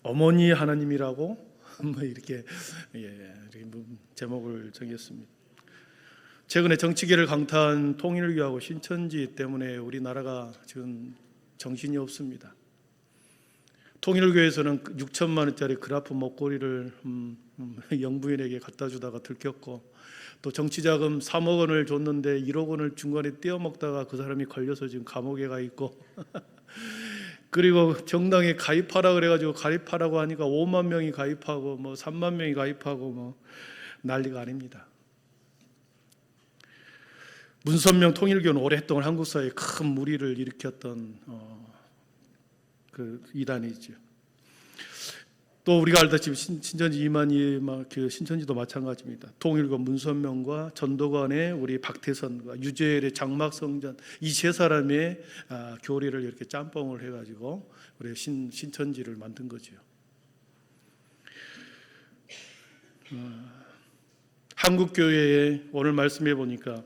어머니 하나님이라고 뭐 이렇게 제목을 정했습니다. 최근에 정치계를 강타한 통일교하고 신천지 때문에 우리나라가 지금 정신이 없습니다. 통일교에서는 6천만 원짜리 그라프 목걸이를 영부인에게 갖다 주다가 들켰고, 또 정치자금 3억 원을 줬는데 1억 원을 중간에 떼어먹다가 그 사람이 걸려서 지금 감옥에 가 있고 그리고 정당에 가입하라 그래가지고 가입하라고 하니까 5만 명이 가입하고 뭐 3만 명이 가입하고 뭐 난리가 아닙니다. 문선명 통일교는 오랫동안 한국 사회에 큰 무리를 일으켰던 그 이단이죠. 또 우리가 알다시피 신천지 이만희 그 신천지도 마찬가지입니다. 통일교 문선명과 전도관의 우리 박태선과 유재열의 장막성전, 이 세 사람의 교리를 이렇게 짬뽕을 해가지고 우리 신천지를 만든 거죠. 한국교회에 오늘 말씀해 보니까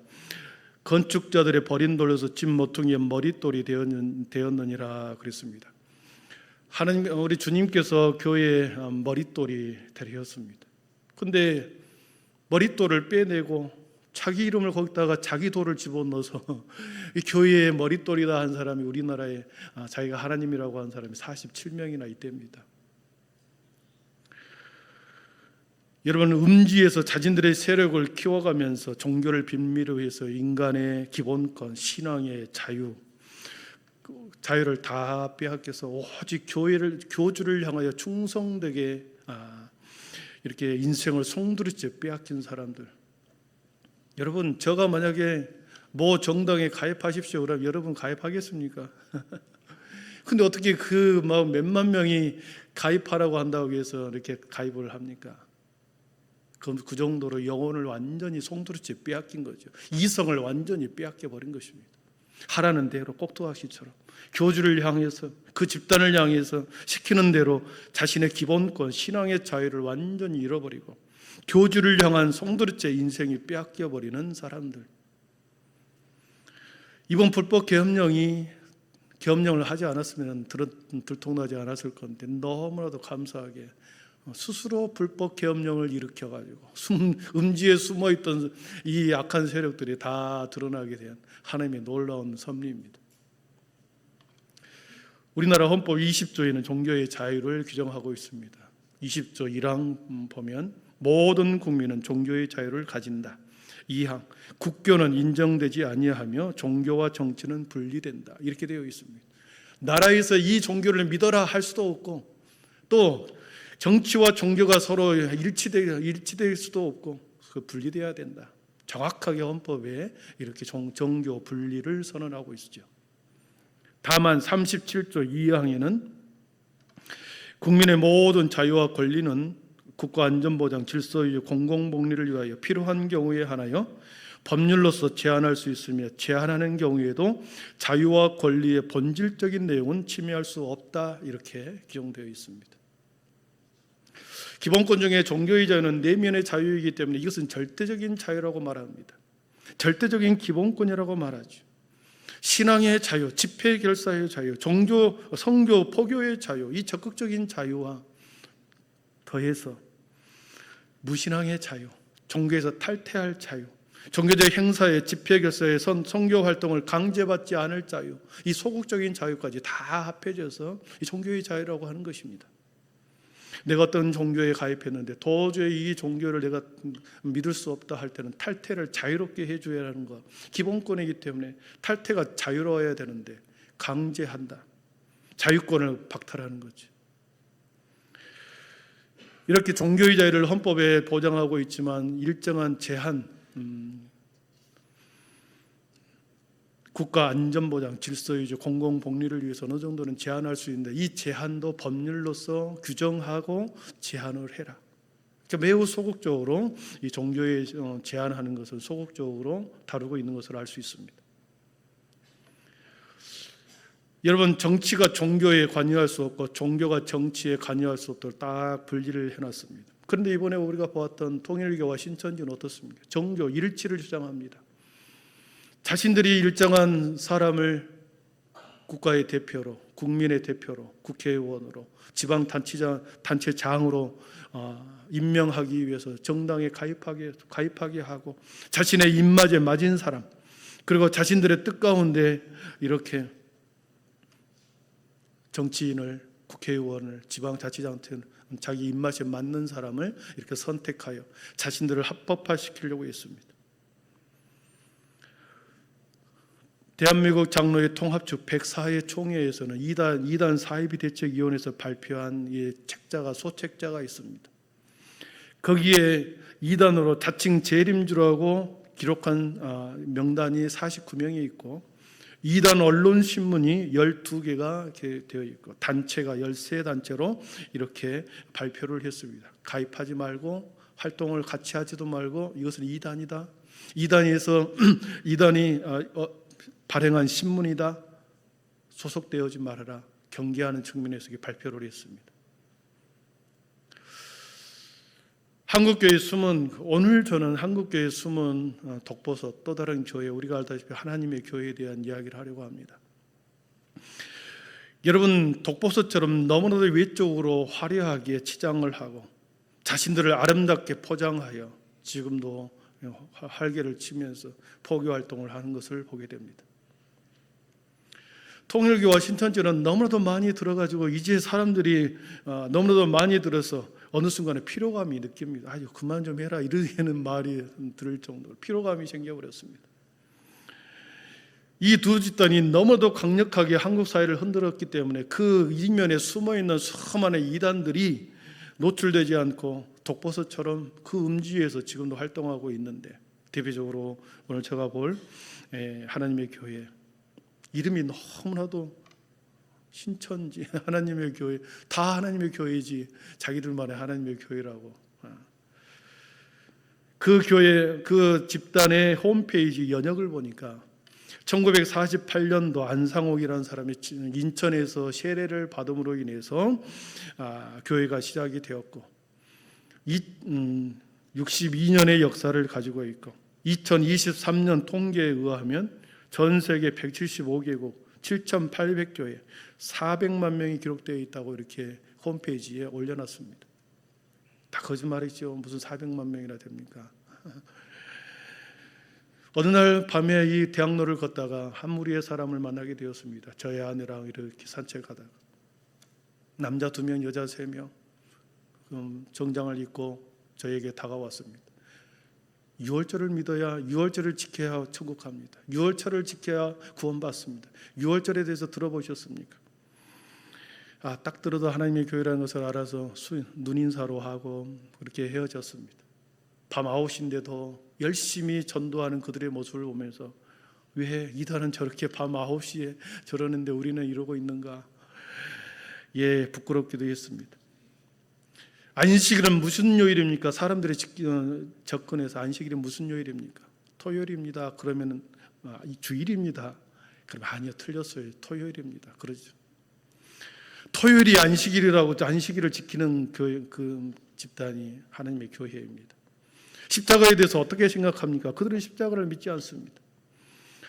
건축자들의 버린 돌로서 집 모퉁이에 머릿돌이 되었느니라 그랬습니다. 하나님, 우리 주님께서 교회의 머릿돌이 되셨습니다. 근데 머릿돌을 빼내고 자기 이름을 거기다가 자기 돌을 집어넣어서 이 교회의 머릿돌이다 한 사람이 우리나라에 자기가 하나님이라고 한 사람이 47명이나 있답니다. 여러분, 음지에서 자신들의 세력을 키워가면서 종교를 빌미로 해서 인간의 기본권, 신앙의 자유를 다 빼앗겨서 오직 교주를 향하여 충성되게 이렇게 인생을 송두리째 빼앗긴 사람들. 여러분, 저가 만약에 뭐 정당에 가입하십시오 그러면 여러분 가입하겠습니까? 근데 어떻게 그 몇만 명이 가입하라고 한다고 해서 이렇게 가입을 합니까? 그 정도로 영혼을 완전히 송두리째 빼앗긴 거죠. 이성을 완전히 빼앗겨 버린 것입니다. 하라는 대로 꼭두각시처럼 교주를 향해서, 그 집단을 향해서 시키는 대로 자신의 기본권, 신앙의 자유를 완전히 잃어버리고 교주를 향한 송두리째 인생이 빼앗겨 버리는 사람들. 이번 불법 계엄령을 하지 않았으면 들통나지 않았을 건데, 너무나도 감사하게 스스로 불법 계엄령을 일으켜가지고 음지에 숨어있던 이 악한 세력들이 다 드러나게 된 하나님의 놀라운 섭리입니다. 우리나라 헌법 20조에는 종교의 자유를 규정하고 있습니다. 20조 1항 보면 모든 국민은 종교의 자유를 가진다. 2항 국교는 인정되지 아니하며 종교와 정치는 분리된다. 이렇게 되어 있습니다. 나라에서 이 종교를 믿어라 할 수도 없고, 또 정치와 종교가 서로 일치될 수도 없고, 분리되어야 된다. 정확하게 헌법에 이렇게 종교 분리를 선언하고 있죠. 다만 37조 2항에는 국민의 모든 자유와 권리는 국가안전보장, 질서유지, 공공복리를 위하여 필요한 경우에 한하여 법률로서 제한할 수 있으며, 제한하는 경우에도 자유와 권리의 본질적인 내용은 침해할 수 없다. 이렇게 규정되어 있습니다. 기본권 중에 종교의 자유는 내면의 자유이기 때문에 이것은 절대적인 자유라고 말합니다. 절대적인 기본권이라고 말하죠. 신앙의 자유, 집회 결사의 자유, 성교, 포교의 자유, 이 적극적인 자유와 더해서 무신앙의 자유, 종교에서 탈퇴할 자유, 종교적 행사의 집회 결사의 성교 활동을 강제받지 않을 자유, 이 소극적인 자유까지 다 합해져서 이 종교의 자유라고 하는 것입니다. 내가 어떤 종교에 가입했는데 도저히 이 종교를 내가 믿을 수 없다 할 때는 탈퇴를 자유롭게 해줘야 하는 것, 기본권이기 때문에 탈퇴가 자유로워야 되는데 강제한다. 자유권을 박탈하는 거죠. 이렇게 종교의 자유를 헌법에 보장하고 있지만 일정한 제한, 국가 안전보장, 질서유지, 공공복리를 위해서 어느 정도는 제한할 수 있는데, 이 제한도 법률로서 규정하고 제한을 해라. 그러니까 매우 소극적으로 이 종교에 제한하는 것을 소극적으로 다루고 있는 것을 알 수 있습니다. 여러분, 정치가 종교에 관여할 수 없고 종교가 정치에 관여할 수 없도록 딱 분리를 해놨습니다. 그런데 이번에 우리가 보았던 통일교와 신천지는 어떻습니까? 종교 일치를 주장합니다. 자신들이 일정한 사람을 국가의 대표로, 국민의 대표로, 국회의원으로, 지방단체장으로 임명하기 위해서 정당에 가입하게 하고, 자신의 입맛에 맞은 사람, 그리고 자신들의 뜻 가운데 이렇게 정치인을, 국회의원을, 지방자치단체는 자기 입맛에 맞는 사람을 이렇게 선택하여 자신들을 합법화시키려고 했습니다. 대한민국 장로회 통합측 104회 총회에서는 이단 사이비 대책위원회에서 발표한 소책자가 있습니다. 거기에 이단으로 자칭 재림주라고 기록한 명단이 49명이 있고, 이단 언론신문이 12개가 이렇게 되어 있고, 단체가 13단체로 이렇게 발표를 했습니다. 가입하지 말고 활동을 같이 하지도 말고, 이것은 이단이다, 이단이 발행한 신문이다, 소속되어지 말아라, 경계하는 측면에서 발표를 했습니다. 한국교회 숨은, 오늘 저는 한국교회 숨은 독보섯, 또 다른 교회, 우리가 알다시피 하나님의 교회에 대한 이야기를 하려고 합니다. 여러분, 독보섯처럼 너무나도 외적으로 화려하게 치장을 하고 자신들을 아름답게 포장하여 지금도 활개를 치면서 포교 활동을 하는 것을 보게 됩니다. 통일교와 신천지는 너무나도 많이 들어가지고 이제 사람들이 너무나도 많이 들어서 어느 순간에 피로감이 느낍니다. 아유, 그만 좀 해라, 이러는 말이 들을 정도로 피로감이 생겨버렸습니다. 이 두 집단이 너무도 강력하게 한국 사회를 흔들었기 때문에 그 이면에 숨어있는 수많은 이단들이 노출되지 않고 독보섯처럼 그 음지에서 지금도 활동하고 있는데, 대표적으로 오늘 제가 볼 하나님의 교회, 이름이 너무나도 신천지, 하나님의 교회, 다 하나님의 교회지 자기들만의 하나님의 교회라고. 그 교회, 그 집단의 홈페이지 연역을 보니까 1948년도 안상옥이라는 사람이 인천에서 세례를 받음으로 인해서 교회가 시작이 되었고, 62년의 역사를 가지고 있고, 2023년 통계에 의하면 전 세계 175개국 7,800교회 400만 명이 기록되어 있다고 이렇게 홈페이지에 올려놨습니다. 다 거짓말이죠. 무슨 400만 명이나 됩니까? 어느 날 밤에 이 대학로를 걷다가 한 무리의 사람을 만나게 되었습니다. 저의 아내랑 이렇게 산책하다가 남자 2명, 여자 3명 정장을 입고 저에게 다가왔습니다. 6월절을 믿어야, 6월절을 지켜야 천국 갑니다. 6월절을 지켜야 구원받습니다. 6월절에 대해서 들어보셨습니까? 딱 들어도 하나님의 교회라는 것을 알아서 눈인사로 하고 그렇게 헤어졌습니다. 밤 9시인데도 열심히 전도하는 그들의 모습을 보면서, 왜 이단은 저렇게 밤 9시에 저러는데 우리는 이러고 있는가? 부끄럽기도 했습니다. 안식일은 무슨 요일입니까? 사람들이 접근해서 안식일이 무슨 요일입니까? 토요일입니다. 그러면 주일입니다. 그럼 아니요, 틀렸어요. 토요일입니다. 그러죠. 토요일이 안식일이라고 안식일을 지키는 그 집단이 하나님의 교회입니다. 십자가에 대해서 어떻게 생각합니까? 그들은 십자가를 믿지 않습니다.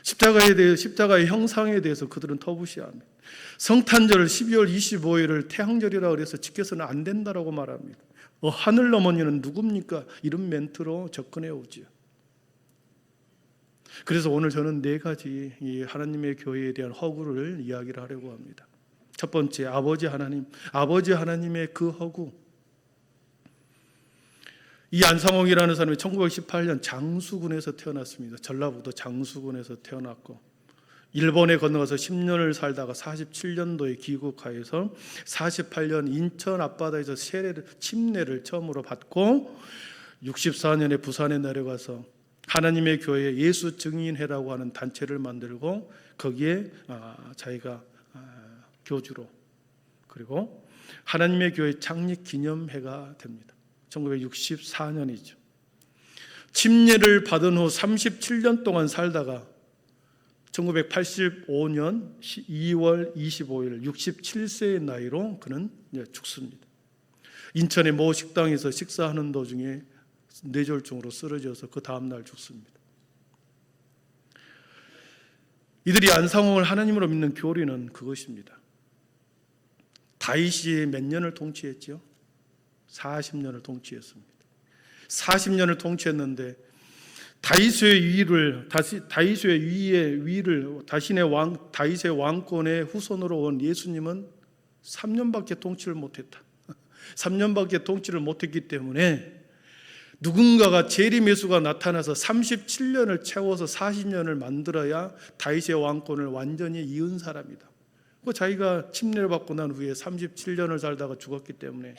십자가의 형상에 대해서 그들은 터부시합니다. 성탄절 12월 25일을 태양절이라고 해서 지켜서는 안 된다라고 말합니다. 하늘 어머니는 누굽니까? 이런 멘트로 접근해 오지요. 그래서 오늘 저는 4가지 이 하나님의 교회에 대한 허구를 이야기를 하려고 합니다. 첫 번째, 아버지 하나님의 그 허구. 이 안상홍이라는 사람이 1918년 장수군에서 태어났습니다. 전라북도 장수군에서 태어났고, 일본에 건너가서 10년을 살다가 47년도에 귀국하여서 48년 인천 앞바다에서 침례를 처음으로 받고 64년에 부산에 내려가서 하나님의 교회 예수 증인회라고 하는 단체를 만들고, 거기에 자기가 교주로, 그리고 하나님의 교회 창립 기념회가 됩니다. 1964년이죠. 침례를 받은 후 37년 동안 살다가 1985년 2월 25일 67세의 나이로 그는 죽습니다. 인천의 모 식당에서 식사하는 도중에 뇌졸중으로 쓰러져서 그 다음날 죽습니다. 이들이 안상홍을 하나님으로 믿는 교리는 그것입니다. 다윗이 몇 년을 통치했죠? 40년을 통치했습니다. 40년을 통치했는데 다윗의 위를 다윗의 왕권의 후손으로 온 예수님은 3년밖에 통치를 못했다. 3년밖에 통치를 못했기 때문에 누군가가 재림예수가 나타나서 37년을 채워서 40년을 만들어야 다윗의 왕권을 완전히 이은 사람이다. 자기가 침례를 받고 난 후에 37년을 살다가 죽었기 때문에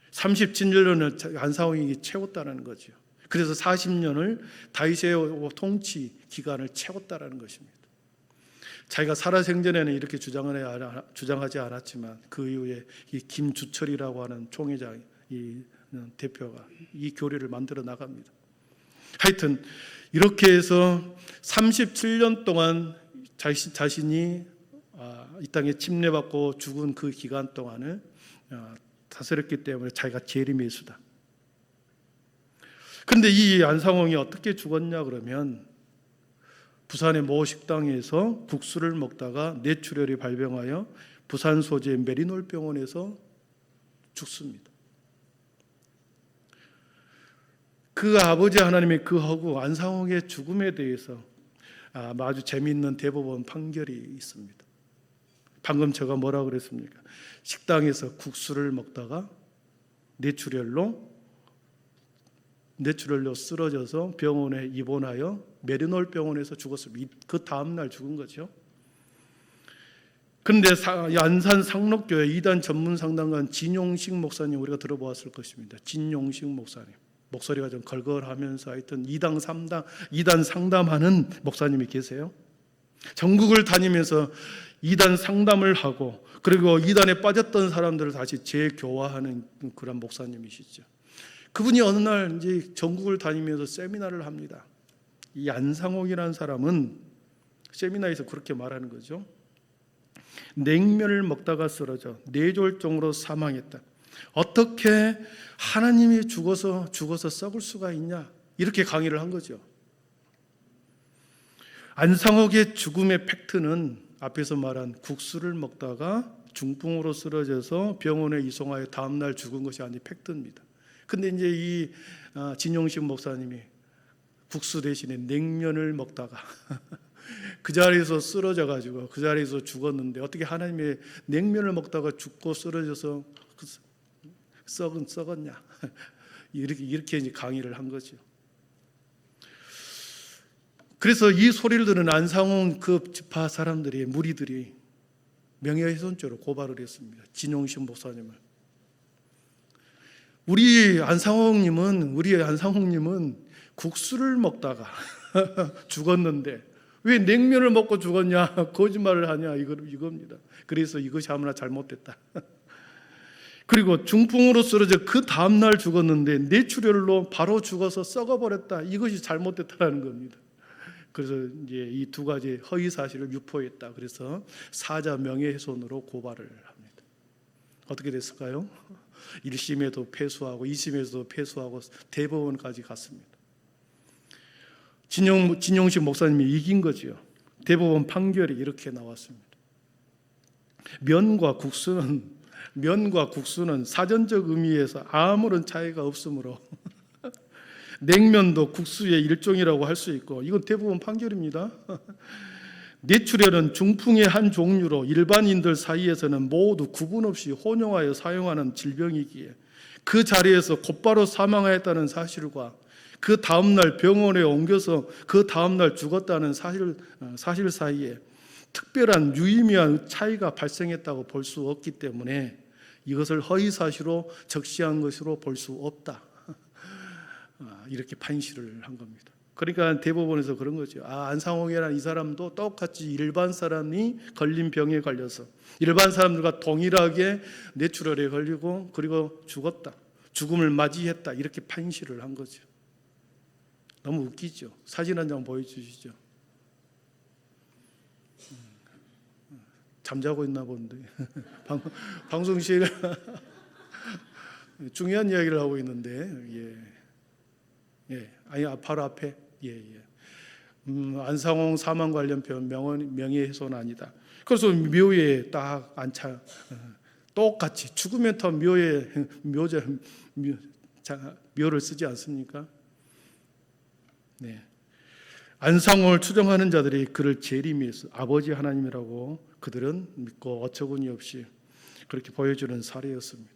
37년을 안상홍이 채웠다는 거죠. 그래서 40년을 다윗의 통치 기간을 채웠다는 것입니다. 자기가 살아생전에는 이렇게 주장하지 않았지만 그 이후에 이 김주철이라고 하는 총회장 이 대표가 이 교리를 만들어 나갑니다. 하여튼 이렇게 해서 37년 동안 자신이 이 땅에 침례받고 죽은 그 기간 동안을 다스렸기 때문에 자기가 재림예수다. 그런데 이 안상홍이 어떻게 죽었냐 그러면 부산의 모 식당에서 국수를 먹다가 뇌출혈이 발병하여 부산 소재 메리놀 병원에서 죽습니다. 그 아버지 하나님의 그 허구 안상홍의 죽음에 대해서 아주 재미있는 대법원 판결이 있습니다. 방금 제가 뭐라고 그랬습니까? 식당에서 국수를 먹다가 뇌출혈로 쓰러져서 병원에 입원하여 메리놀 병원에서 죽었습니다. 그 다음날 죽은 거죠. 그런데 안산 상록교회 이단 전문 상담관 진용식 목사님 우리가 들어보았을 것입니다. 진용식 목사님 목소리가 좀 걸걸하면서 하여튼 이단 상담하는 목사님이 계세요. 전국을 다니면서 이단 상담을 하고 그리고 이단에 빠졌던 사람들을 다시 재교화하는 그런 목사님이시죠. 그분이 어느 날 이제 전국을 다니면서 세미나를 합니다. 이 안상홍이라는 사람은 세미나에서 그렇게 말하는 거죠. 냉면을 먹다가 쓰러져 뇌졸중으로 사망했다. 어떻게 하나님이 죽어서 썩을 수가 있냐? 이렇게 강의를 한 거죠. 안상홍의 죽음의 팩트는 앞에서 말한 국수를 먹다가 중풍으로 쓰러져서 병원에 이송하여 다음날 죽은 것이 아닌 팩트입니다. 근데 이제 이 진용식 목사님이 국수 대신에 냉면을 먹다가 그 자리에서 쓰러져 가지고 그 자리에서 죽었는데 어떻게 하나님의 냉면을 먹다가 죽고 쓰러져서 썩었냐? 이렇게 이제 강의를 한 거죠. 그래서 이 소리를 들은 안상홍 그 지파 사람들이 무리들이 명예훼손죄로 고발을 했습니다. 진용식 목사님을. 우리 안상홍님은 국수를 먹다가 죽었는데 왜 냉면을 먹고 죽었냐? 거짓말을 하냐? 이겁니다. 그래서 이것이 아무나 잘못됐다. 그리고 중풍으로 쓰러져 그 다음날 죽었는데 뇌출혈로 바로 죽어서 썩어버렸다. 이것이 잘못됐다는 겁니다. 그래서 이제 이 두 가지 허위 사실을 유포했다. 그래서 사자 명예훼손으로 고발을 합니다. 어떻게 됐을까요? 1심에도 패소하고 2심에서도 패소하고 대법원까지 갔습니다. 진용식 목사님이 이긴 거죠. 대법원 판결이 이렇게 나왔습니다. 면과 국수는 사전적 의미에서 아무런 차이가 없으므로 냉면도 국수의 일종이라고 할 수 있고 이건 대법원 판결입니다. 뇌출혈은 중풍의 한 종류로 일반인들 사이에서는 모두 구분 없이 혼용하여 사용하는 질병이기에 그 자리에서 곧바로 사망하였다는 사실과 그 다음날 병원에 옮겨서 그 다음날 죽었다는 사실 사이에 특별한 유의미한 차이가 발생했다고 볼 수 없기 때문에 이것을 허위사실로 적시한 것으로 볼 수 없다. 이렇게 판시를 한 겁니다. 그러니까 대법원에서 그런 거죠. 안상홍이라는 이 사람도 똑같이 일반 사람이 걸린 병에 걸려서 일반 사람들과 동일하게 뇌출혈에 걸리고 그리고 죽었다. 죽음을 맞이했다. 이렇게 판시를 한 거죠. 너무 웃기죠. 사진 한 장 보여주시죠. 잠자고 있나 본데 방송실 중요한 이야기를 하고 있는데 아니 바로 앞에 안상홍 사망 관련편 명예훼손 아니다. 그래서 묘에 딱 앉혀 똑같이 죽으면 더 묘에 묘를 쓰지 않습니까? 네. 안상홍을 추정하는 자들이 그를 재림해서 아버지 하나님이라고 그들은 믿고 어처구니 없이 그렇게 보여주는 사례였습니다.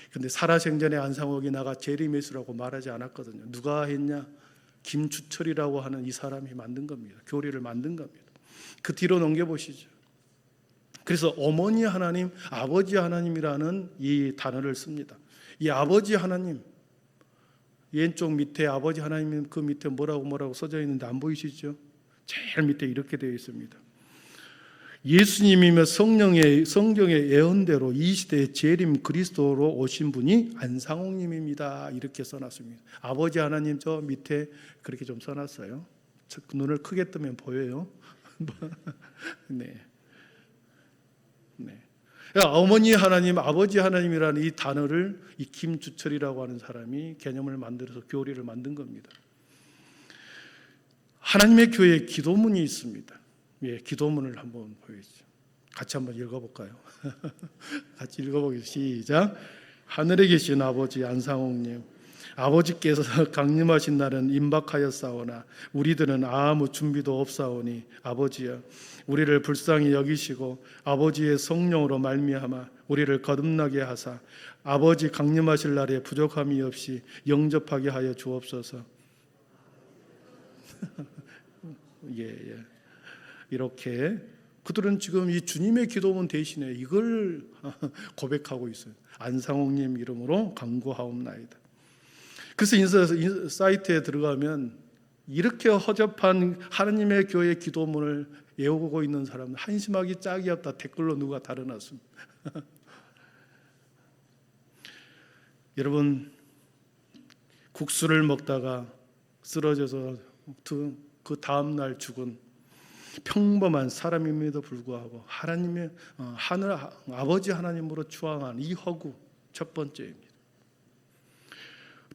그런데 살아생전에 안상홍이 나가 재림예수라고 말하지 않았거든요. 누가 했냐? 김주철이라고 하는 이 사람이 만든 겁니다. 교리를 만든 겁니다. 그 뒤로 넘겨보시죠. 그래서 어머니 하나님, 아버지 하나님이라는 이 단어를 씁니다. 이 아버지 하나님, 왼쪽 밑에 아버지 하나님 그 밑에 뭐라고 써져 있는데 안 보이시죠? 제일 밑에 이렇게 되어 있습니다. 예수님이며 성경의 예언대로 이 시대에 재림 그리스도로 오신 분이 안상홍님입니다. 이렇게 써놨습니다. 아버지 하나님 저 밑에 그렇게 좀 써놨어요. 눈을 크게 뜨면 보여요. 네. 네. 어머니 하나님, 아버지 하나님이라는 이 단어를 이 김주철이라고 하는 사람이 개념을 만들어서 교리를 만든 겁니다. 하나님의 교회에 기도문이 있습니다. 예, 기도문을 한번 보여주죠. 같이 한번 읽어볼까요? 같이 읽어보겠습니다. 시작. 하늘에 계신 아버지 안상홍님, 아버지께서 강림하신 날은 임박하였사오나 우리들은 아무 준비도 없사오니 아버지여 우리를 불쌍히 여기시고 아버지의 성령으로 말미암아 우리를 거듭나게 하사 아버지 강림하실 날에 부족함이 없이 영접하게 하여 주옵소서. 예. 이렇게 그들은 지금 이 주님의 기도문 대신에 이걸 고백하고 있어요. 안상홍님 이름으로 간구하옵나이다. 그래서 인사 사이트에 들어가면 이렇게 허접한 하나님의 교회 기도문을 외우고 있는 사람은 한심하기 짝이 없다 댓글로 누가 달아놨습니다. 여러분, 국수를 먹다가 쓰러져서 그 다음날 죽은 평범한 사람임에도 불구하고 하나님의 하늘 아버지 하나님으로 추앙한 이 허구 첫 번째입니다.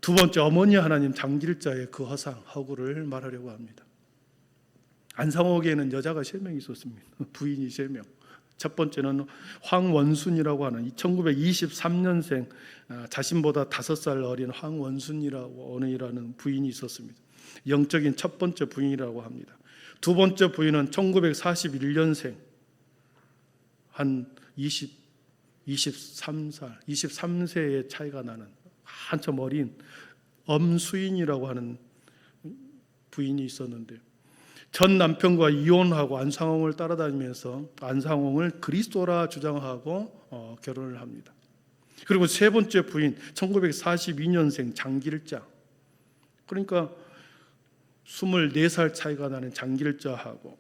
두 번째, 어머니 하나님 장길자의 그 허상 허구를 말하려고 합니다. 안상옥에는 여자가 3명 있었습니다. 부인이 3명. 첫 번째는 황원순이라고 하는 1923년생 자신보다 5살 어린 황원순이라는 부인이 있었습니다. 영적인 첫 번째 부인이라고 합니다. 두 번째 부인은 1941년생 한 23세의 차이가 나는 한참 어린 엄수인이라고 하는 부인이 있었는데 전 남편과 이혼하고 안상홍을 따라다니면서 안상홍을 그리스도라 주장하고 결혼을 합니다. 그리고 세 번째 부인 1942년생 장길자, 그러니까 24살 차이가 나는 장길자하고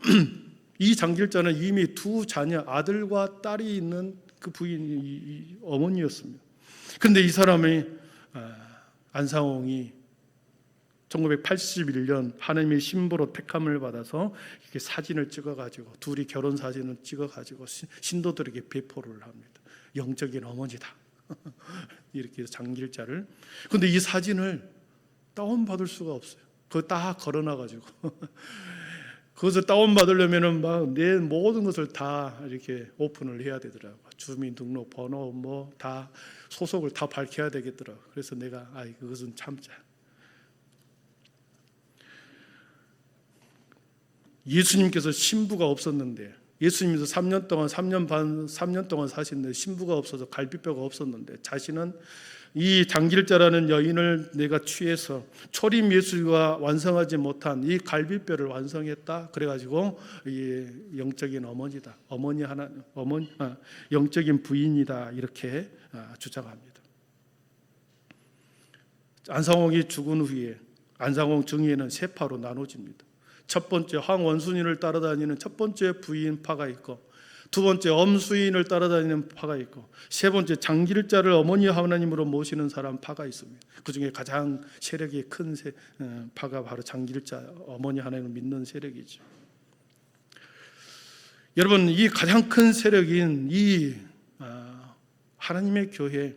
이 장길자는 이미 두 자녀 아들과 딸이 있는 그 부인이 어머니였습니다. 그런데 이 사람이 안상홍이 1981년 하나님의 신부로 택함을 받아서 이렇게 사진을 찍어가지고 둘이 결혼 사진을 찍어가지고 신도들에게 배포를 합니다. 영적인 어머니다. 이렇게 장길자를. 그런데 이 사진을 다운받을 수가 없어요. 그거 다 걸어놔가지고 그것을 다운받으려면은 막 내 모든 것을 다 이렇게 오픈을 해야 되더라고. 주민등록번호 뭐 다 소속을 다 밝혀야 되겠더라고. 그래서 내가 그것은 참자. 예수님께서 신부가 없었는데 예수님께서 3년 동안 사시는데 신부가 없어서 갈비뼈가 없었는데 자신은 이 장길자라는 여인을 내가 취해서 초림 예수가 완성하지 못한 이 갈비뼈를 완성했다. 그래가지고 이 영적인 어머니다, 영적인 부인이다 이렇게 주장합니다. 안상홍이 죽은 후에 안상홍 증위에는 세 파로 나눠집니다. 첫 번째 황원순이를 따라다니는 첫 번째 부인 파가 있고, 두 번째 엄수인을 따라다니는 파가 있고, 세 번째 장길자를 어머니 하나님으로 모시는 사람 파가 있습니다. 그 중에 가장 세력이 큰 파가 바로 장길자 어머니 하나님을 믿는 세력이죠. 여러분, 이 가장 큰 세력인 이 하나님의 교회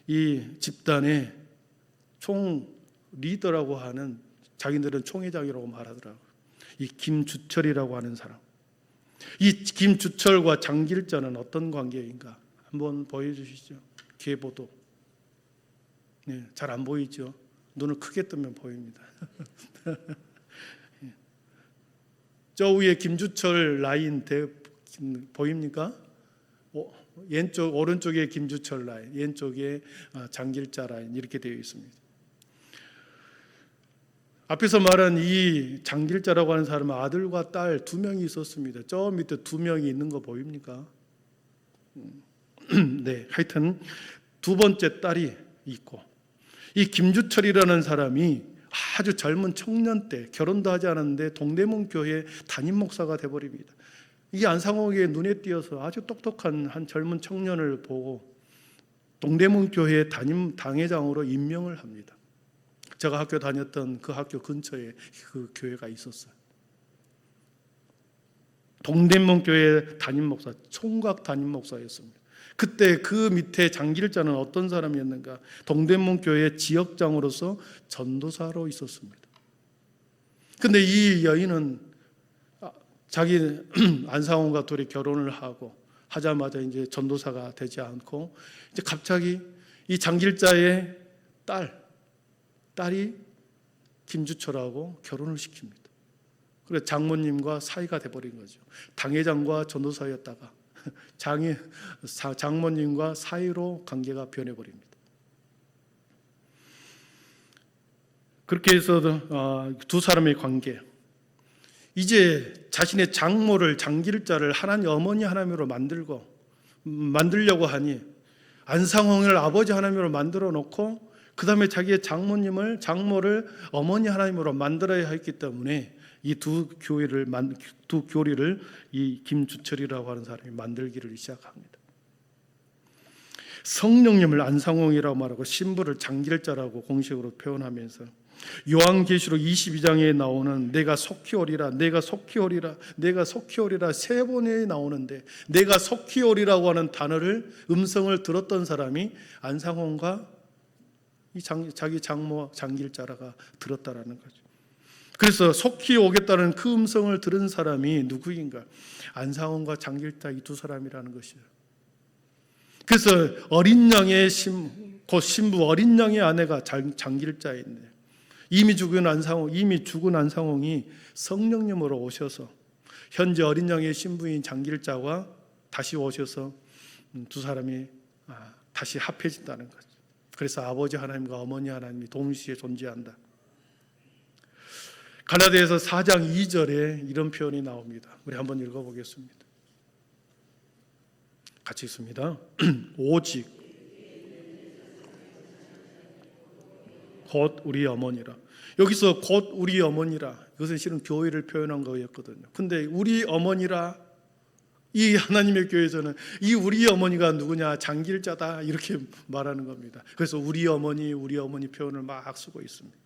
이 집단의 총 리더라고 하는, 자기들은 총회장이라고 말하더라고요. 이 김주철이라고 하는 사람, 이 김주철과 장길자는 어떤 관계인가? 한번 보여주시죠. 계보도. 네, 잘 안 보이죠? 눈을 크게 뜨면 보입니다. 저 위에 김주철 라인 보입니까? 왼쪽 오른쪽에 김주철 라인, 왼쪽에 장길자 라인 이렇게 되어 있습니다. 앞에서 말한 이 장길자라고 하는 사람은 아들과 딸 두 명이 있었습니다. 저 밑에 두 명이 있는 거 보입니까? 네, 하여튼 두 번째 딸이 있고, 이 김주철이라는 사람이 아주 젊은 청년 때 결혼도 하지 않았는데 동대문 교회 담임 목사가 돼버립니다. 이게 안상홍의 눈에 띄어서 아주 똑똑한 한 젊은 청년을 보고 동대문 교회 담임 당회장으로 임명을 합니다. 제가 학교 다녔던 그 학교 근처에 그 교회가 있었어요. 동대문 교회 담임 목사, 총각 담임 목사였습니다. 그때 그 밑에 장길자는 어떤 사람이었는가? 동대문 교회 지역장으로서 전도사로 있었습니다. 근데 이 여인은 자기 안상홍과 둘이 결혼을 하자마자 이제 전도사가 되지 않고 이제 갑자기 이 장길자의 딸이 김주철하고 결혼을 시킵니다. 그래서 장모님과 사이가 돼버린 거죠. 당회장과 전도사였다가 장모님과 사이로 관계가 변해버립니다. 그렇게 해서 두 사람의 관계, 이제 자신의 장모를 장길자를 하나님 어머니 하나님으로 만들려고 하니 안상홍을 아버지 하나님으로 만들어 놓고 그 다음에 자기의 장모를 어머니 하나님으로 만들어야 했기 때문에 이 두 교리를 이 김주철이라고 하는 사람이 만들기를 시작합니다. 성령님을 안상홍이라고 말하고 신부를 장길자라고 공식으로 표현하면서 요한계시록 22장에 나오는 내가 속히 오리라 세 번에 나오는데 내가 속히 오리라고 하는 음성을 들었던 사람이 안상홍과 자기 장모 장길자라가 들었다라는 거죠. 그래서 속히 오겠다는 그 음성을 들은 사람이 누구인가? 안상홍과 장길자 이 두 사람이라는 것이에요. 그래서 어린 양의 신부 어린 양의 아내가 장길자인데 이미 죽은 안상홍이 성령님으로 오셔서 현재 어린 양의 신부인 장길자와 다시 오셔서 두 사람이 다시 합해진다는 거죠. 그래서 아버지 하나님과 어머니 하나님이 동시에 존재한다. 갈라디아서 4장 2절에 이런 표현이 나옵니다. 우리 한번 읽어보겠습니다. 같이 읽습니다. 오직 곧 우리 어머니라. 여기서 곧 우리 어머니라, 이것은 실은 교회를 표현한 거였거든요. 근데 우리 어머니라, 이 하나님의 교회에서는 이 우리 어머니가 누구냐? 장길자다 이렇게 말하는 겁니다. 그래서 우리 어머니 표현을 막 쓰고 있습니다.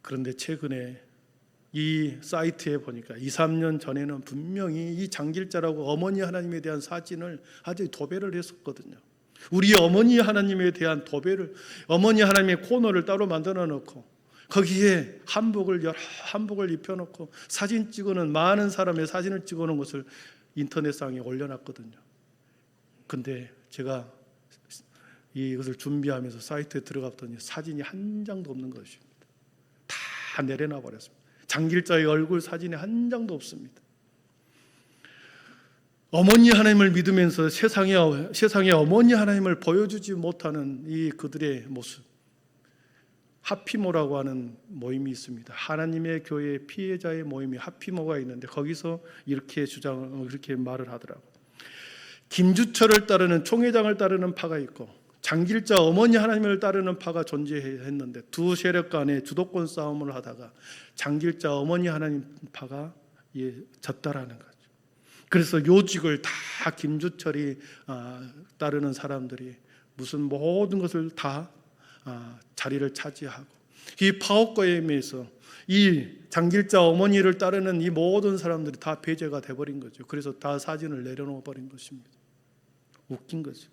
그런데 최근에 이 사이트에 보니까 2, 3년 전에는 분명히 이 장길자라고 어머니 하나님에 대한 사진을 아주 도배를 했었거든요. 우리 어머니 하나님에 대한 도배를, 어머니 하나님의 코너를 따로 만들어 놓고 거기에 여러 한복을 입혀놓고 사진 찍어놓은 많은 사람의 사진을 찍어놓은 것을 인터넷상에 올려놨거든요. 근데 제가 이것을 준비하면서 사이트에 들어갔더니 사진이 한 장도 없는 것입니다. 다 내려놔 버렸습니다. 장길자의 얼굴 사진이 한 장도 없습니다. 어머니 하나님을 믿으면서 세상에 어머니 하나님을 보여주지 못하는 이 그들의 모습, 하피모라고 하는 모임이 있습니다. 하나님의 교회 피해자의 모임이 하피모가 있는데 거기서 이렇게 말을 하더라고요. 김주철을 따르는 총회장을 따르는 파가 있고 장길자 어머니 하나님을 따르는 파가 존재했는데 두 세력 간의 주도권 싸움을 하다가 장길자 어머니 하나님 파가 졌다라는 거죠. 그래서 요직을 다 김주철이 따르는 사람들이 무슨 모든 것을 다 자리를 차지하고 이 파업거임에서 이 장길자 어머니를 따르는 이 모든 사람들이 다 배제가 돼버린 거죠. 그래서 다 사진을 내려놓아 버린 것입니다. 웃긴 거죠.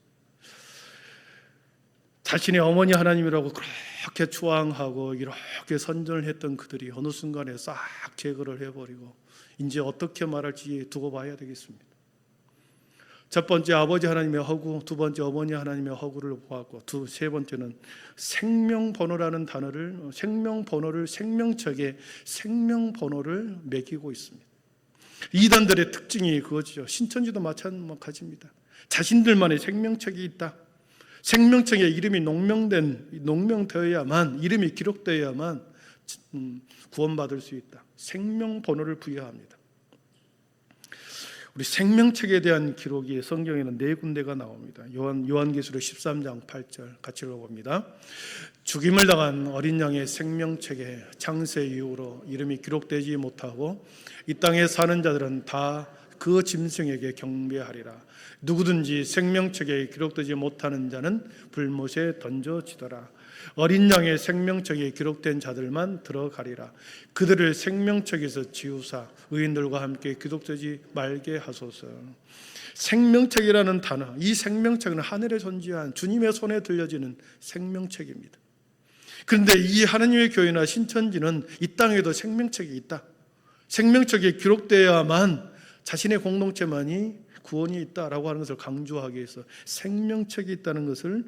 자신의 어머니 하나님이라고 그렇게 추앙하고 이렇게 선전을 했던 그들이 어느 순간에 싹 제거를 해버리고 이제 어떻게 말할지 두고 봐야 되겠습니다. 첫 번째 아버지 하나님의 허구, 두 번째 어머니 하나님의 허구를 보았고, 세 번째는 생명번호라는 단어를, 생명번호를 생명책에 생명번호를 매기고 있습니다. 이단들의 특징이 그거죠. 신천지도 마찬가지입니다. 자신들만의 생명책이 있다. 생명책에 이름이 농명되어야만, 이름이 기록되어야만 구원받을 수 있다. 생명번호를 부여합니다. 우리 생명책에 대한 기록이 성경에는 4군데가 나옵니다. 요한계시록 13장 8절 같이 읽어봅니다. 죽임을 당한 어린 양의 생명책에 창세 이후로 이름이 기록되지 못하고 이 땅에 사는 자들은 다 그 짐승에게 경배하리라. 누구든지 생명책에 기록되지 못하는 자는 불못에 던져지더라. 어린 양의 생명책에 기록된 자들만 들어가리라. 그들을 생명책에서 지우사 의인들과 함께 기록되지 말게 하소서. 생명책이라는 단어, 이 생명책은 하늘에 존재한 주님의 손에 들려지는 생명책입니다. 그런데 이 하나님의 교회나 신천지는 이 땅에도 생명책이 있다. 생명책에 기록되어야만 자신의 공동체만이 구원이 있다라고 하는 것을 강조하기 위해서 생명책이 있다는 것을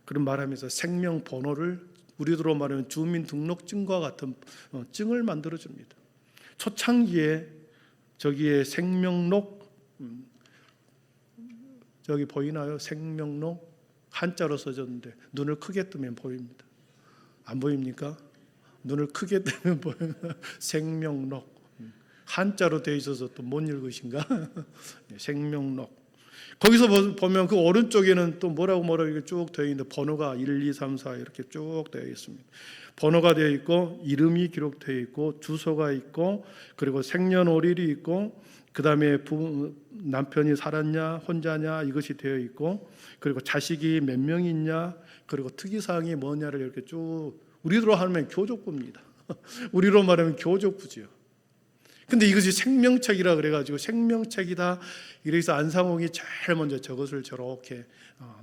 그런 말하면서 생명번호를 우리들로 말하면 주민등록증과 같은 증을 만들어줍니다. 초창기에 저기에 생명록, 저기 보이나요? 생명록 한자로 써졌는데 눈을 크게 뜨면 보입니다. 안 보입니까? 눈을 크게 뜨면 보입니다. 생명록 한자로 되어 있어서 또 못 읽으신가? 생명록. 거기서 보면 그 오른쪽에는 또 뭐라고 이렇게 쭉 되어 있는데 번호가 1, 2, 3, 4 이렇게 쭉 되어 있습니다. 번호가 되어 있고 이름이 기록되어 있고 주소가 있고 그리고 생년월일이 있고 그 다음에 남편이 살았냐 혼자냐 이것이 되어 있고 그리고 자식이 몇 명이 있냐 그리고 특이사항이 뭐냐를 이렇게 쭉 우리로 하면 교족부입니다. 우리로 말하면 교족부지요. 근데 이것이 생명책이라 그래가지고 생명책이다 이래서 안상홍이 제일 먼저 저것을 저렇게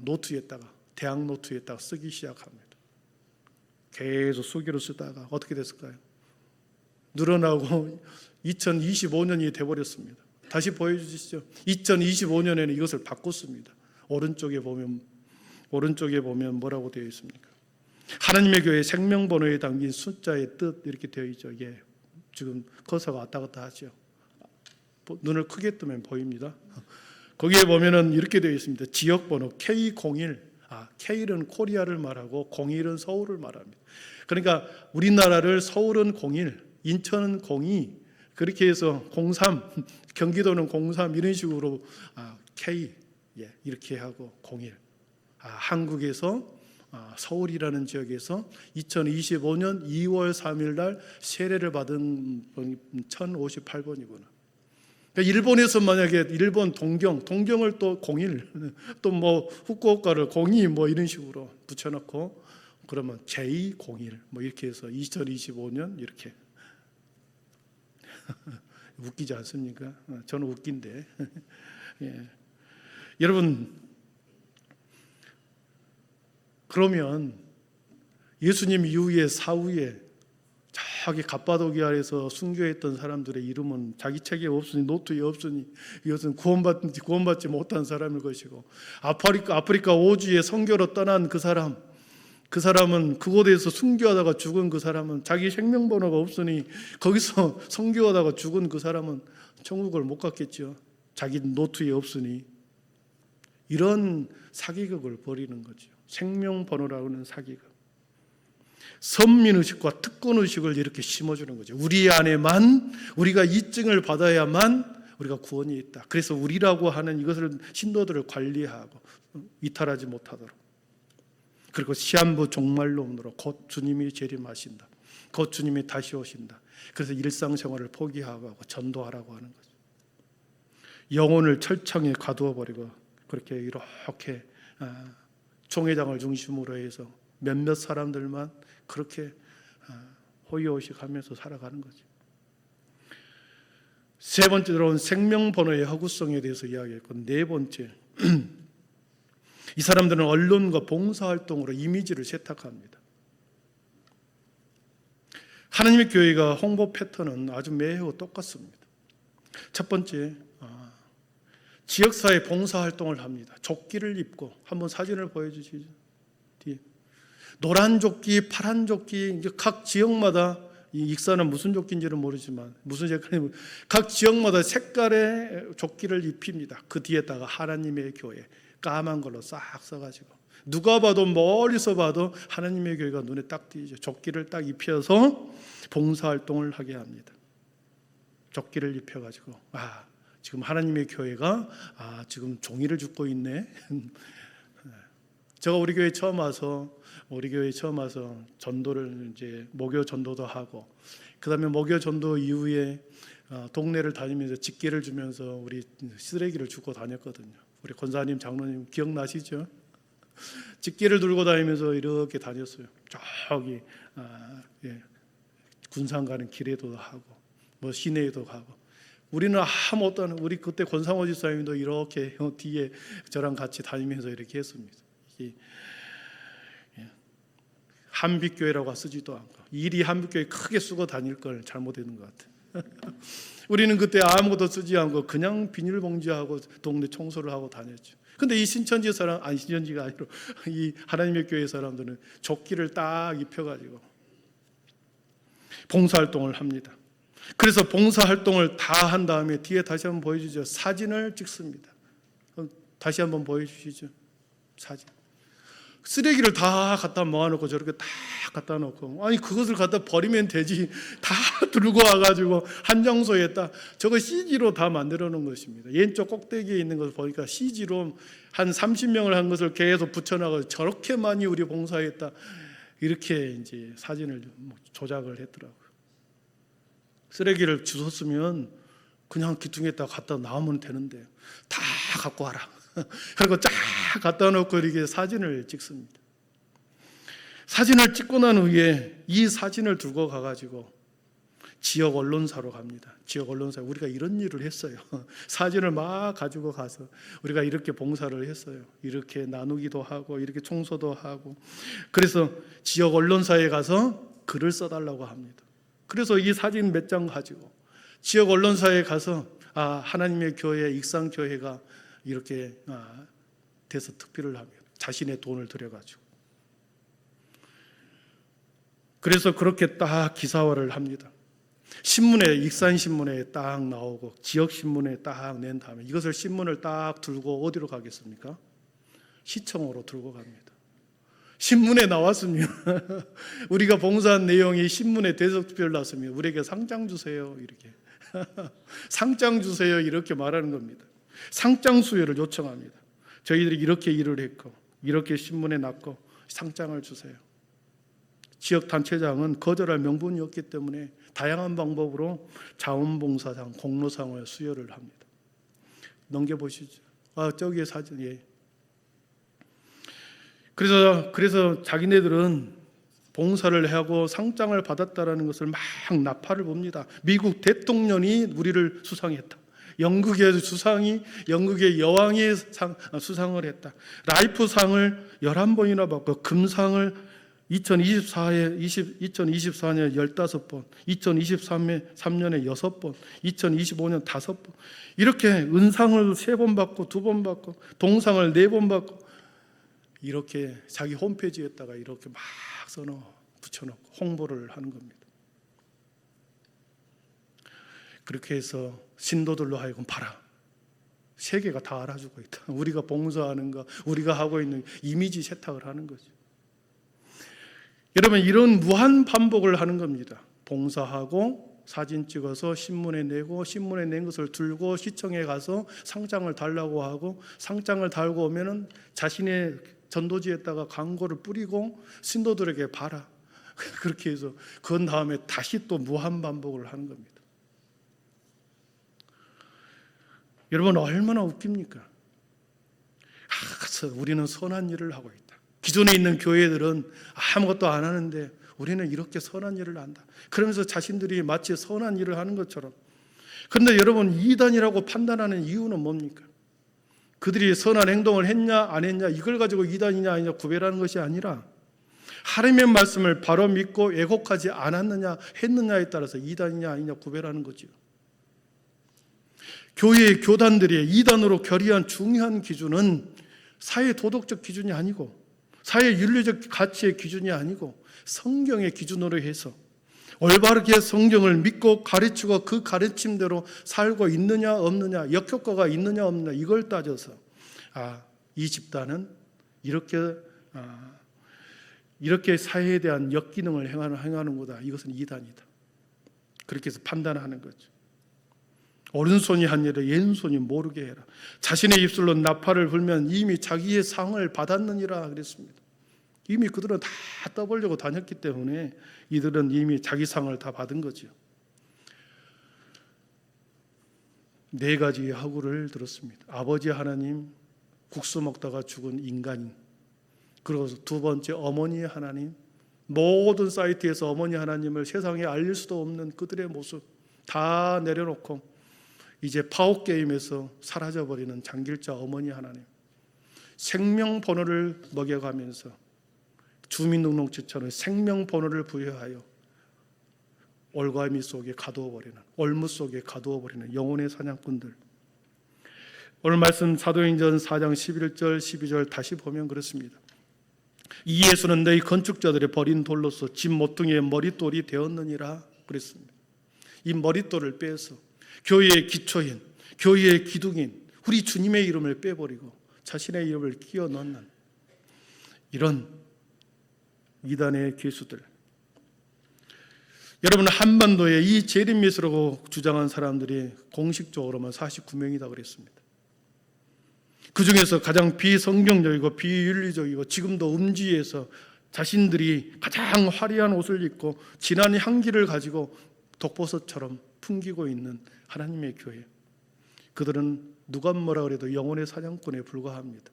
노트에다가 대학 노트에다가 쓰기 시작합니다. 계속 수기로 쓰다가 어떻게 됐을까요? 늘어나고 2025년이 돼버렸습니다. 다시 보여주시죠. 2025년에는 이것을 바꿨습니다. 오른쪽에 보면 뭐라고 되어 있습니까? 하나님의 교회 생명번호에 담긴 숫자의 뜻 이렇게 되어 있죠. 이게 지금 커서가 왔다 갔다 하죠. 눈을 크게 뜨면 보입니다. 거기에 보면은 이렇게 되어 있습니다. 지역번호 K01. K는 코리아를 말하고 01은 서울을 말합니다. 그러니까 우리나라를 서울은 01, 인천은 02, 그렇게 해서 03, 경기도는 03 이런 식으로 K 이렇게 하고 01. 한국에서 서울이라는 지역에서 2025년 2월 3일 날 세례를 받은 번이 1058번이구나. 그러니까 일본에서 만약에 일본 동경을 또 01, 또 뭐 후쿠오카를 02 뭐 이런 식으로 붙여놓고 그러면 J01 뭐 이렇게 해서 2025년 이렇게 웃기지 않습니까? 저는 웃긴데. 예. 여러분. 그러면 예수님 이후에 사후에 저기 갑바도기아에서 순교했던 사람들의 이름은 자기 책에 없으니 노트에 없으니 이것은 구원받지 못한 사람일 것이고 아프리카 오주에 선교로 떠난 그 사람은 그곳에서 순교하다가 죽은 그 사람은 자기 생명번호가 없으니 거기서 선교하다가 죽은 그 사람은 천국을 못 갔겠죠. 자기 노트에 없으니. 이런 사기극을 벌이는 거죠. 생명번호라고 하는 사기극. 선민의식과 특권의식을 이렇게 심어주는 거죠. 우리 안에만 우리가 이 증을 받아야만 우리가 구원이 있다. 그래서 우리라고 하는 이것을 신도들을 관리하고 이탈하지 못하도록. 그리고 시한부 종말론으로 곧 주님이 재림하신다. 곧 주님이 다시 오신다. 그래서 일상생활을 포기하고 전도하라고 하는 거죠. 영혼을 철창에 가두어 버리고 그렇게 이렇게 총회장을 중심으로 해서 몇몇 사람들만 그렇게 호의호식하면서 살아가는 거죠. 세 번째로는 생명번호의 허구성에 대해서 이야기했고, 네 번째 이 사람들은 언론과 봉사활동으로 이미지를 세탁합니다. 하나님의 교회가 홍보 패턴은 아주 매우 똑같습니다. 첫 번째, 지역사회 봉사활동을 합니다. 조끼를 입고, 한번 사진을 보여주시죠. 뒤에 노란 조끼, 파란 조끼, 각 지역마다, 이 익사는 무슨 조끼인지는 모르지만 무슨 색깔이, 각 지역마다 색깔의 조끼를 입힙니다. 그 뒤에다가 하나님의 교회 까만 걸로 싹 써가지고 누가 봐도, 멀리서 봐도 하나님의 교회가 눈에 딱 띄죠. 조끼를 딱 입혀서 봉사활동을 하게 합니다. 조끼를 입혀가지고 지금 하나님의 교회가 지금 종이를 줍고 있네. 제가 우리 교회 처음 와서 전도를 이제 목요 전도도 하고, 그다음에 목요 전도 이후에 동네를 다니면서 집게를 주면서 우리 쓰레기를 줍고 다녔거든요. 우리 권사님, 장로님 기억나시죠? 집게를 들고 다니면서 이렇게 다녔어요. 저기 군산 가는 길에도 하고, 뭐 시내에도 가고. 우리는 아무것도 안 하고, 우리 그때 권상호 집사님도 이렇게 뒤에 저랑 같이 다니면서 이렇게 했습니다. 한빛교회라고 쓰지도 않고, 일이 한빛교회 크게 쓰고 다닐 걸 잘못했는 것 같아요. 우리는 그때 아무것도 쓰지 않고 그냥 비닐봉지하고 동네 청소를 하고 다녔죠. 근데 이 신천지 사람, 신천지가 아니라 이 하나님의 교회 사람들은 조끼를 딱 입혀가지고 봉사활동을 합니다. 그래서 봉사활동을 다 한 다음에 뒤에 다시 한번 보여주죠. 사진을 찍습니다. 다시 한번 보여주시죠. 사진. 쓰레기를 다 갖다 모아놓고 저렇게 다 갖다 놓고, 아니 그것을 갖다 버리면 되지, 다 들고 와가지고 한 장소에 딱, 저거 CG로 다 만들어 놓은 것입니다. 왼쪽 꼭대기에 있는 것을 보니까 CG로 한 30명을 한 것을 계속 붙여놔서 저렇게 많이 우리 봉사했다, 이렇게 이제 사진을 조작을 했더라고요. 쓰레기를 주웠으면 그냥 기둥에다 갖다 놔오면 되는데 다 갖고 와라. 그리고 쫙 갖다 놓고 이렇게 사진을 찍습니다. 사진을 찍고 난 후에 이 사진을 들고 가가지고 지역 언론사로 갑니다. 지역 언론사, 우리가 이런 일을 했어요. 사진을 막 가지고 가서 우리가 이렇게 봉사를 했어요. 이렇게 나누기도 하고, 이렇게 청소도 하고. 그래서 지역 언론사에 가서 글을 써달라고 합니다. 그래서 이 사진 몇 장 가지고 지역 언론사에 가서 하나님의 교회, 익산교회가 이렇게 돼서 특필을 합니다. 자신의 돈을 들여가지고. 그래서 그렇게 딱 기사화를 합니다. 신문에, 익산신문에 딱 나오고 지역신문에 딱 낸 다음에 이것을 신문을 딱 들고 어디로 가겠습니까? 시청으로 들고 갑니다. 신문에 나왔으면 우리가 봉사한 내용이 신문에 대서특필 났으면 우리에게 상장 주세요, 이렇게 상장 주세요, 이렇게 말하는 겁니다. 상장 수여를 요청합니다. 저희들이 이렇게 일을 했고, 이렇게 신문에 났고, 상장을 주세요. 지역 단체장은 거절할 명분이 없기 때문에 다양한 방법으로 자원봉사상, 공로상을 수여를 합니다. 넘겨보시죠. 저기에 사진. 예. 그래서 자기네들은 봉사를 하고 상장을 받았다라는 것을 막 나팔을 봅니다. 미국 대통령이 우리를 수상했다. 영국의 수상이, 영국의 여왕이 수상을 했다. 라이프상을 11번이나 받고, 금상을 2024년 15번, 2023년에 6번, 2025년 5번, 이렇게 은상을 3번 받고, 2번 받고, 동상을 4번 받고, 이렇게 자기 홈페이지에다가 이렇게 막 붙여놓고 홍보를 하는 겁니다. 그렇게 해서 신도들로 하여금 봐라, 세계가 다 알아주고 있다. 우리가 봉사하는 거, 우리가 하고 있는 이미지 세탁을 하는 거죠. 여러분, 이런 무한 반복을 하는 겁니다. 봉사하고 사진 찍어서 신문에 내고, 신문에 낸 것을 들고 시청에 가서 상장을 달라고 하고, 상장을 달고 오면은 자신의 전도지에다가 광고를 뿌리고 신도들에게 봐라. 그렇게 해서 그 다음에 다시 또 무한 반복을 하는 겁니다. 여러분, 얼마나 웃깁니까? 우리는 선한 일을 하고 있다. 기존에 있는 교회들은 아무것도 안 하는데 우리는 이렇게 선한 일을 한다. 그러면서 자신들이 마치 선한 일을 하는 것처럼. 그런데 여러분, 이단이라고 판단하는 이유는 뭡니까? 그들이 선한 행동을 했냐 안 했냐, 이걸 가지고 이단이냐 아니냐 구별하는 것이 아니라, 하나님의 말씀을 바로 믿고 왜곡하지 않았느냐 했느냐에 따라서 이단이냐 아니냐 구별하는 거죠. 교회의 교단들이 이단으로 결의한 중요한 기준은 사회 도덕적 기준이 아니고 사회 윤리적 가치의 기준이 아니고 성경의 기준으로 해서 올바르게 성경을 믿고 가르치고 그 가르침대로 살고 있느냐 없느냐, 역효과가 있느냐 없느냐, 이걸 따져서 이 집단은 이렇게 사회에 대한 역기능을 행하는구나, 이것은 이단이다, 그렇게 해서 판단하는 거죠. 오른손이 한 일을 왼손이 모르게 해라. 자신의 입술로 나팔을 불면 이미 자기의 상을 받았느니라 그랬습니다. 이미 그들은 다 떠보려고 다녔기 때문에 이들은 이미 자기 상을 다 받은 거죠. 4가지의 허구를 들었습니다. 아버지 하나님, 국수 먹다가 죽은 인간인, 그리고 2번째 어머니 하나님, 모든 사이트에서 어머니 하나님을 세상에 알릴 수도 없는 그들의 모습 다 내려놓고 이제 파워게임에서 사라져버리는 장길자 어머니 하나님, 생명번호를 먹여가면서 주민등록증처럼 생명번호를 부여하여 올가미 속에 가두어버리는, 올무 속에 가두어버리는 영혼의 사냥꾼들. 오늘 말씀 사도행전 4장 11절 12절 다시 보면 그렇습니다. 이 예수는 너희 건축자들의 버린 돌로서 집 모퉁이의 머릿돌이 되었느니라 그랬습니다. 이 머릿돌을 빼서 교회의 기초인, 교회의 기둥인 우리 주님의 이름을 빼버리고 자신의 이름을 끼워 넣는 이런 이단의 괴수들. 여러분, 한반도에 이 재림미스라고 주장한 사람들이 공식적으로만 49명이다 그랬습니다. 그 중에서 가장 비성경적이고 비윤리적이고 지금도 음지에서 자신들이 가장 화려한 옷을 입고 진한 향기를 가지고 독보섯처럼 풍기고 있는 하나님의 교회, 그들은 누가 뭐라 그래도 영혼의 사냥꾼에 불과합니다.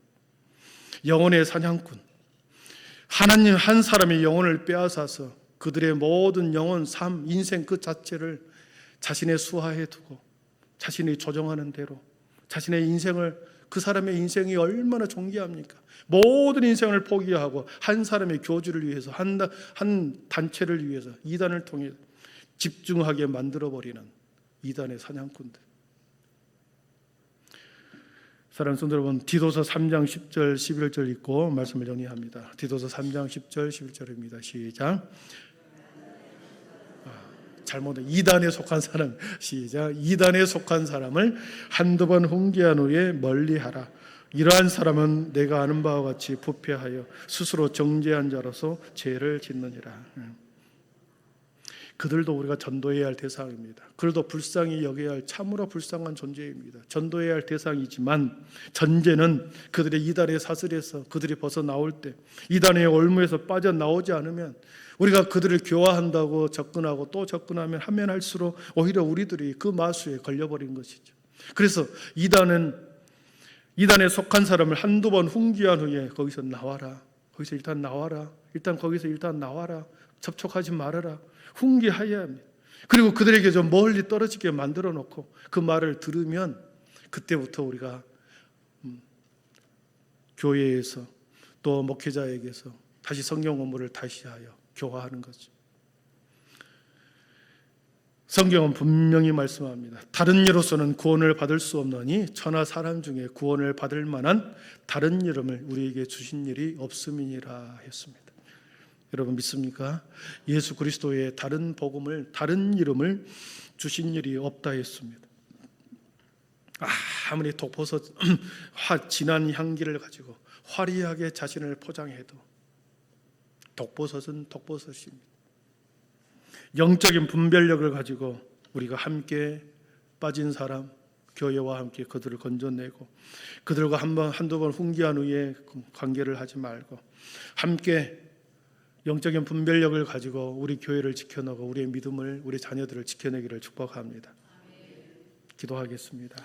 영혼의 사냥꾼, 하나님 한 사람의 영혼을 빼앗아서 그들의 모든 영혼, 삶, 인생 그 자체를 자신의 수하에 두고 자신이 조정하는 대로 자신의 인생을, 그 사람의 인생이 얼마나 존귀합니까? 모든 인생을 포기하고 한 사람의 교주를 위해서, 한 단체를 위해서 이단을 통해 집중하게 만들어버리는 이단의 사냥꾼들. 사랑하는 성도 여러분, 디도서 3장 10절 11절 읽고 말씀을 정리합니다. 디도서 3장 10절 11절입니다. 시작. 잘못은 이단에 속한 사람, 시작. 이단에 속한 사람을 한두 번 훈계한 후에 멀리하라. 이러한 사람은 내가 아는 바와 같이 부패하여 스스로 정죄한 자로서 죄를 짓느니라. 그들도 우리가 전도해야 할 대상입니다. 그들도 불쌍히 여겨야 할 참으로 불쌍한 존재입니다. 전도해야 할 대상이지만 전제는 그들의 이단의 사슬에서 그들이 벗어나올 때, 이단의 올무에서 빠져나오지 않으면, 우리가 그들을 교화한다고 접근하고 또 접근하면 하면 할수록 오히려 우리들이 그 마수에 걸려버린 것이죠. 그래서 이단에 속한 사람을 한두 번 훈계한 후에 거기서 나와라. 거기서 일단 나와라. 거기서 나와라. 접촉하지 말아라. 훈계해야 합니다. 그리고 그들에게 좀 멀리 떨어지게 만들어 놓고 그 말을 들으면 그때부터 우리가 교회에서 또 목회자에게서 다시 성경 공부를 다시 하여 교화하는 거죠. 성경은 분명히 말씀합니다. 다른 이로서는 구원을 받을 수 없느니 천하 사람 중에 구원을 받을 만한 다른 이름을 우리에게 주신 일이 없음이니라 했습니다. 여러분 믿습니까? 예수 그리스도의 다른 복음을, 다른 이름을 주신 일이 없다 했습니다. 아무리 독버섯 진한 향기를 가지고 화려하게 자신을 포장해도 독버섯은 독버섯입니다. 영적인 분별력을 가지고 우리가 함께 빠진 사람, 교회와 함께 그들을 건져내고 그들과 한두 번 훈계한 후에 관계를 하지 말고 함께 영적인 분별력을 가지고 우리 교회를 지켜나가고 우리의 믿음을, 우리 자녀들을 지켜내기를 축복합니다. 기도하겠습니다.